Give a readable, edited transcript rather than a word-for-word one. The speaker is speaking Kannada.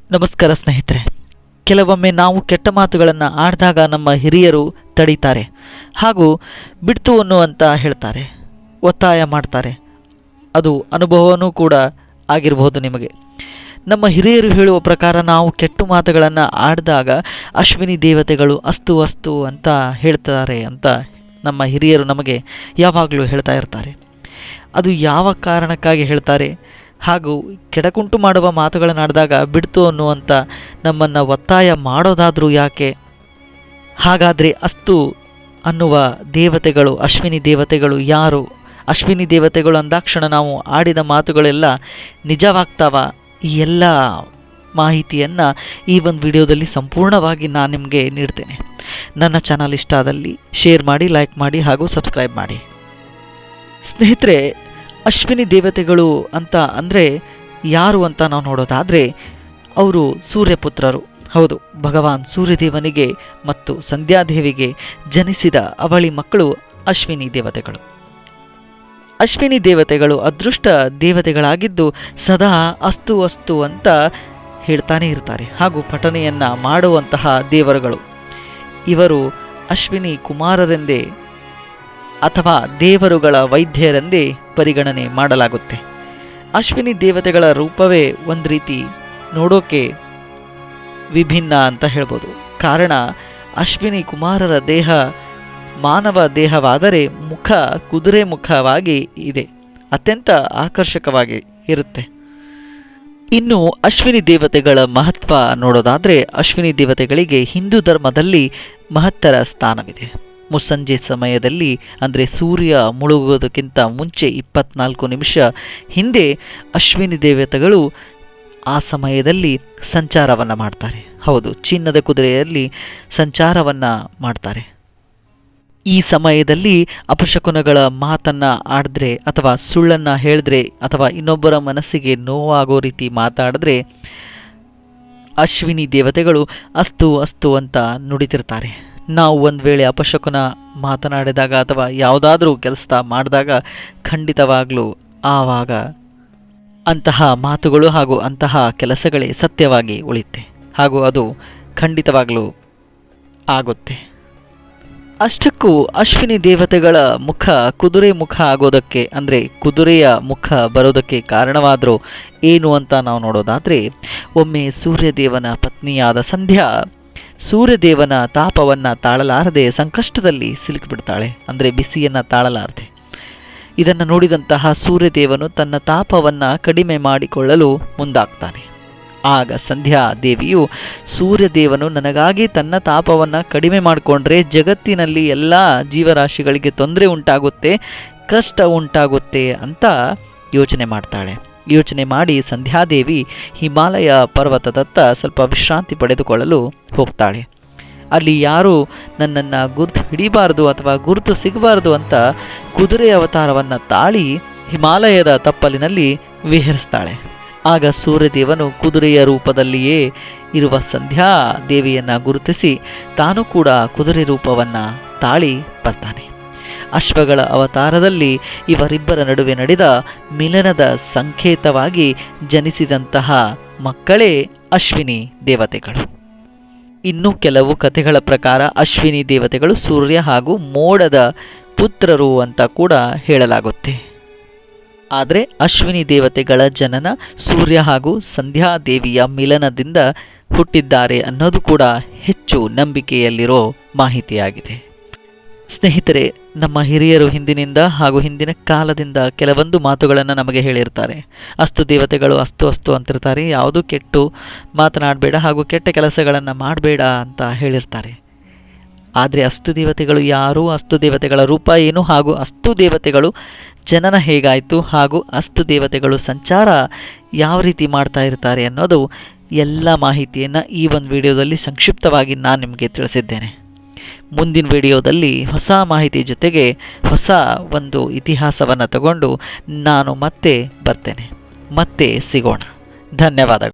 ನಮಸ್ಕಾರ ಸ್ನೇಹಿತರೆ. ಕೆಲವೊಮ್ಮೆ ನಾವು ಕೆಟ್ಟ ಮಾತುಗಳನ್ನು ಆಡಿದಾಗ ನಮ್ಮ ಹಿರಿಯರು ತಡೀತಾರೆ ಹಾಗೂ ಬಿಡ್ತು ಅನ್ನುವಂತ ಹೇಳ್ತಾರೆ, ಒತ್ತಾಯ ಮಾಡ್ತಾರೆ. ಅದು ಅನುಭವನೂ ಕೂಡ ಆಗಿರಬಹುದು ನಿಮಗೆ. ನಮ್ಮ ಹಿರಿಯರು ಹೇಳುವ ಪ್ರಕಾರ ನಾವು ಕೆಟ್ಟ ಮಾತುಗಳನ್ನು ಆಡಿದಾಗ ಅಶ್ವಿನಿ ದೇವತೆಗಳು ಅಸ್ತು ಅಸ್ತು ಅಂತ ಹೇಳ್ತಾರೆ ಅಂತ ನಮ್ಮ ಹಿರಿಯರು ನಮಗೆ ಯಾವಾಗಲೂ ಹೇಳ್ತಾ ಇರ್ತಾರೆ. ಅದು ಯಾವ ಕಾರಣಕ್ಕಾಗಿ ಹೇಳ್ತಾರೆ ಹಾಗೂ ಕೆಡಕುಂಟು ಮಾಡುವ ಮಾತುಗಳನ್ನಾಡಿದಾಗ ಬಿಡ್ತು ಅನ್ನುವಂಥ ನಮ್ಮನ್ನು ಒತ್ತಾಯ ಮಾಡೋದಾದರೂ ಯಾಕೆ? ಹಾಗಾದರೆ ಅಸ್ತು ಅನ್ನುವ ದೇವತೆಗಳು ಅಶ್ವಿನಿ ದೇವತೆಗಳು ಯಾರು? ಅಶ್ವಿನಿ ದೇವತೆಗಳು ಅಂದಾಕ್ಷಣ ನಾವು ಆಡಿದ ಮಾತುಗಳೆಲ್ಲ ನಿಜವಾಗ್ತಾವ? ಈ ಎಲ್ಲ ಮಾಹಿತಿಯನ್ನು ಈ ಒಂದು ವಿಡಿಯೋದಲ್ಲಿ ಸಂಪೂರ್ಣವಾಗಿ ನಾನು ನಿಮಗೆ ನೀಡ್ತೇನೆ. ನನ್ನ ಚಾನಲ್ ಇಷ್ಟ ಆದಲ್ಲಿ ಶೇರ್ ಮಾಡಿ, ಲೈಕ್ ಮಾಡಿ ಹಾಗೂ ಸಬ್ಸ್ಕ್ರೈಬ್ ಮಾಡಿ. ಸ್ನೇಹಿತರೆ, ಅಶ್ವಿನಿ ದೇವತೆಗಳು ಅಂತ ಅಂದರೆ ಯಾರು ಅಂತ ನಾವು ನೋಡೋದಾದರೆ ಅವರು ಸೂರ್ಯಪುತ್ರರು. ಹೌದು, ಭಗವಾನ್ ಸೂರ್ಯದೇವನಿಗೆ ಮತ್ತು ಸಂಧ್ಯಾದೇವಿಗೆ ಜನಿಸಿದ ಅವಳಿ ಮಕ್ಕಳು ಅಶ್ವಿನಿ ದೇವತೆಗಳು. ಅಶ್ವಿನಿ ದೇವತೆಗಳು ಅದೃಷ್ಟ ದೇವತೆಗಳಾಗಿದ್ದು ಸದಾ ಅಸ್ತು ಅಸ್ತು ಅಂತ ಹೇಳ್ತಾನೆ ಇರ್ತಾರೆ ಹಾಗೂ ಪಠನೆಯನ್ನು ಮಾಡುವಂತಹ ದೇವರುಗಳು. ಇವರು ಅಶ್ವಿನಿ ಕುಮಾರರೆಂದೇ ಅಥವಾ ದೇವರುಗಳ ವೈದ್ಯರೆಂದೇ ಪರಿಗಣನೆ ಮಾಡಲಾಗುತ್ತೆ. ಅಶ್ವಿನಿ ದೇವತೆಗಳ ರೂಪವೇ ಒಂದು ರೀತಿ ನೋಡೋಕೆ ವಿಭಿನ್ನ ಅಂತ ಹೇಳ್ಬೋದು. ಕಾರಣ ಅಶ್ವಿನಿ ಕುಮಾರರ ದೇಹ ಮಾನವ ದೇಹವಾದರೆ ಮುಖ ಕುದುರೆ ಮುಖವಾಗಿ ಇದೆ, ಅತ್ಯಂತ ಆಕರ್ಷಕವಾಗಿ ಇರುತ್ತೆ. ಇನ್ನು ಅಶ್ವಿನಿ ದೇವತೆಗಳ ಮಹತ್ವ ನೋಡೋದಾದರೆ ಅಶ್ವಿನಿ ದೇವತೆಗಳಿಗೆ ಹಿಂದೂ ಧರ್ಮದಲ್ಲಿ ಮಹತ್ತರ ಸ್ಥಾನವಿದೆ. ಮುಸ್ಸಂಜೆ ಸಮಯದಲ್ಲಿ ಅಂದರೆ ಸೂರ್ಯ ಮುಳುಗುವುದಕ್ಕಿಂತ ಮುಂಚೆ 24 ನಿಮಿಷ ಹಿಂದೆ ಅಶ್ವಿನಿ ದೇವತೆಗಳು ಆ ಸಮಯದಲ್ಲಿ ಸಂಚಾರವನ್ನು ಮಾಡ್ತಾರೆ. ಹೌದು, ಚಿನ್ನದ ಕುದುರೆಯಲ್ಲಿ ಸಂಚಾರವನ್ನು ಮಾಡ್ತಾರೆ. ಈ ಸಮಯದಲ್ಲಿ ಅಪಶಕುನಗಳ ಮಾತನ್ನು ಆಡಿದ್ರೆ ಅಥವಾ ಸುಳ್ಳನ್ನು ಹೇಳಿದ್ರೆ ಅಥವಾ ಇನ್ನೊಬ್ಬರ ಮನಸ್ಸಿಗೆ ನೋವಾಗೋ ರೀತಿ ಮಾತಾಡಿದ್ರೆ ಅಶ್ವಿನಿ ದೇವತೆಗಳು ಅಸ್ತು ಅಸ್ತು ಅಂತ ನುಡಿತಿರ್ತಾರೆ. ನಾವು ಒಂದು ವೇಳೆ ಅಪಶಕುನ ಮಾತನಾಡಿದಾಗ ಅಥವಾ ಯಾವುದಾದ್ರೂ ಕೆಲಸ ಮಾಡಿದಾಗ ಖಂಡಿತವಾಗಲೂ ಆವಾಗ ಅಂತಹ ಮಾತುಗಳು ಹಾಗೂ ಅಂತಹ ಕೆಲಸಗಳೇ ಸತ್ಯವಾಗಿ ಉಳಿಯುತ್ತೆ ಹಾಗೂ ಅದು ಖಂಡಿತವಾಗಲೂ ಆಗುತ್ತೆ. ಅಷ್ಟಕ್ಕೂ ಅಶ್ವಿನಿ ದೇವತೆಗಳ ಮುಖ ಕುದುರೆ ಮುಖ ಆಗೋದಕ್ಕೆ ಅಂದರೆ ಕುದುರೆಯ ಮುಖ ಬರೋದಕ್ಕೆ ಕಾರಣವಾದರೂ ಏನು ಅಂತ ನಾವು ನೋಡೋದಾದರೆ, ಒಮ್ಮೆ ಸೂರ್ಯದೇವನ ಪತ್ನಿಯಾದ ಸಂಧ್ಯಾ ಸೂರ್ಯದೇವನ ತಾಪವನ್ನು ತಾಳಲಾರದೆ ಸಂಕಷ್ಟದಲ್ಲಿ ಸಿಲುಕಿಬಿಡ್ತಾಳೆ. ಅಂದರೆ ಬಿಸಿಯನ್ನು ತಾಳಲಾರದೆ. ಇದನ್ನು ನೋಡಿದಂತಹ ಸೂರ್ಯದೇವನು ತನ್ನ ತಾಪವನ್ನು ಕಡಿಮೆ ಮಾಡಿಕೊಳ್ಳಲು ಮುಂದಾಗ್ತಾನೆ. ಆಗ ಸಂಧ್ಯಾ ದೇವಿಯು ಸೂರ್ಯದೇವನು ನನಗಾಗಿ ತನ್ನ ತಾಪವನ್ನು ಕಡಿಮೆ ಮಾಡಿಕೊಂಡ್ರೆ ಜಗತ್ತಿನಲ್ಲಿ ಎಲ್ಲ ಜೀವರಾಶಿಗಳಿಗೆ ತೊಂದರೆ ಉಂಟಾಗುತ್ತೆ, ಕಷ್ಟ ಉಂಟಾಗುತ್ತೆ ಅಂತ ಯೋಚನೆ ಮಾಡ್ತಾಳೆ. ಯೋಚನೆ ಮಾಡಿ ಸಂಧ್ಯಾದೇವಿ ಹಿಮಾಲಯ ಪರ್ವತದತ್ತ ಸ್ವಲ್ಪ ವಿಶ್ರಾಂತಿ ಪಡೆದುಕೊಳ್ಳಲು ಹೋಗ್ತಾಳೆ. ಅಲ್ಲಿ ಯಾರೂ ನನ್ನನ್ನು ಗುರುತು ಹಿಡಿಬಾರ್ದು ಅಥವಾ ಗುರುತು ಸಿಗಬಾರ್ದು ಅಂತ ಕುದುರೆ ಅವತಾರವನ್ನು ತಾಳಿ ಹಿಮಾಲಯದ ತಪ್ಪಲಿನಲ್ಲಿ ವಿಹರಿಸ್ತಾಳೆ. ಆಗ ಸೂರ್ಯದೇವನು ಕುದುರೆಯ ರೂಪದಲ್ಲಿಯೇ ಇರುವ ಸಂಧ್ಯಾ ದೇವಿಯನ್ನು ಗುರುತಿಸಿ ತಾನು ಕೂಡ ಕುದುರೆ ರೂಪವನ್ನು ತಾಳಿ ಬರ್ತಾನೆ. ಅಶ್ವಗಳ ಅವತಾರದಲ್ಲಿ ಇವರಿಬ್ಬರ ನಡುವೆ ನಡೆದ ಮಿಲನದ ಸಂಕೇತವಾಗಿ ಜನಿಸಿದಂತಹ ಮಕ್ಕಳೇ ಅಶ್ವಿನಿ ದೇವತೆಗಳು. ಇನ್ನು ಕೆಲವು ಕಥೆಗಳ ಪ್ರಕಾರ ಅಶ್ವಿನಿ ದೇವತೆಗಳು ಸೂರ್ಯ ಹಾಗೂ ಮೋಡದ ಪುತ್ರರು ಅಂತ ಕೂಡ ಹೇಳಲಾಗುತ್ತೆ. ಆದರೆ ಅಶ್ವಿನಿ ದೇವತೆಗಳ ಜನನ ಸೂರ್ಯ ಹಾಗೂ ಸಂಧ್ಯಾದೇವಿಯ ಮಿಲನದಿಂದ ಹುಟ್ಟಿದ್ದಾರೆ ಅನ್ನೋದು ಕೂಡ ಹೆಚ್ಚು ನಂಬಿಕೆಯಲ್ಲಿರೋ ಮಾಹಿತಿಯಾಗಿದೆ. ಸ್ನೇಹಿತರೆ, ನಮ್ಮ ಹಿರಿಯರು ಹಿಂದಿನಿಂದ ಹಾಗೂ ಹಿಂದಿನ ಕಾಲದಿಂದ ಕೆಲವೊಂದು ಮಾತುಗಳನ್ನು ನಮಗೆ ಹೇಳಿರ್ತಾರೆ. ಅಸ್ತು ದೇವತೆಗಳು ಅಸ್ತು ಅಸ್ತು ಅಂತಿರ್ತಾರೆ, ಯಾವುದು ಕೆಟ್ಟು ಮಾತನಾಡಬೇಡ ಹಾಗೂ ಕೆಟ್ಟ ಕೆಲಸಗಳನ್ನು ಮಾಡಬೇಡ ಅಂತ ಹೇಳಿರ್ತಾರೆ. ಆದರೆ ಅಸ್ತು ದೇವತೆಗಳು ಯಾರು, ಅಸ್ತು ದೇವತೆಗಳ ರೂಪ ಏನು ಹಾಗೂ ಅಸ್ತು ದೇವತೆಗಳು ಜನನ ಹೇಗಾಯಿತು ಹಾಗೂ ಅಸ್ತು ದೇವತೆಗಳು ಸಂಚಾರ ಯಾವ ರೀತಿ ಮಾಡ್ತಾ ಇರ್ತಾರೆ ಅನ್ನೋದು ಎಲ್ಲ ಮಾಹಿತಿಯನ್ನು ಈ ಒಂದು ವಿಡಿಯೋದಲ್ಲಿ ಸಂಕ್ಷಿಪ್ತವಾಗಿ ನಾನು ನಿಮಗೆ ತಿಳಿಸಿದ್ದೇನೆ. ಮುಂದಿನ ವಿಡಿಯೋದಲ್ಲಿ ಹೊಸ ಮಾಹಿತಿ ಜೊತೆಗೆ ಹೊಸ ಒಂದು ಇತಿಹಾಸವನ್ನು ತಗೊಂಡು ನಾನು ಮತ್ತೆ ಬರ್ತೇನೆ. ಮತ್ತೆ ಸಿಗೋಣ. ಧನ್ಯವಾದಗಳು.